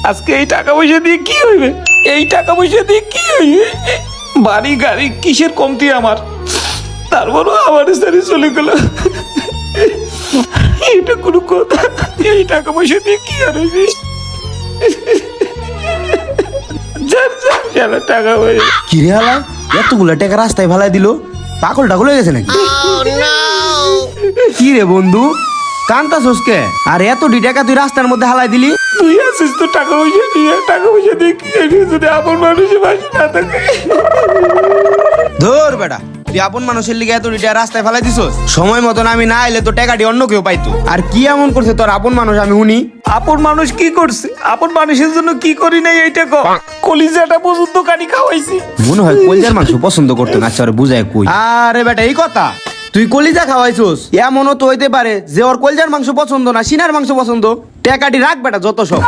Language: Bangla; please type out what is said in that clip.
আজকে এই টাকা পয়সা দিয়ে কি হইবে? এই টাকা পয়সা দিয়ে কি হইবে? বাড়ি গাড়ি কিসের কমতি আমার, তারপরও আমার সারি চলে গেল। এটা কোনো কথা? এই টাকা পয়সা দিয়ে কি আর হইবে? টাকা পয়সা কিরে হালা এতগুলা টাকা রাস্তায় ফেলাই দিল, পাগল টাগল হয়ে গেছে নাকি? কি রে বন্ধু কান্তা সোসকে? আর এত টাকা তুই রাস্তার মধ্যে হালাই দিলি? তুই আসিস তো টাকা পয়সা নিয়ে, টাকা পয়সা দিয়ে কি হইবে যদি আপন মানুষের পাশে না থাকে? ধর বেটা, তুই আপন মানুষের লিগে এত টাকা রাস্তায় ফেলাই দিছস, সময় মতন আমি না এলে তো টাকাটি অন্য কেউ পাইতো। আর কি এমন করছে তোর আপন মানুষ আমি শুনি? আপন মানুষ কি করছে? আপন মানুষের জন্য কি করি নাই এইটা কো। কলিজাটা পর্যন্ত কাটি খাওয়াইছি। মনে হয় কলিজার মাংস পছন্দ করতো না। আচ্ছা ওরে বুঝায় কই। আরে বেটা এই কথা, তুই কলিজা খাওয়াইছস, এমনও তো হইতে পারে যে ওর কলিজার মাংস পছন্দ না, সিনার মাংস পছন্দ। টাকাটি রাখ বেটা যত সব।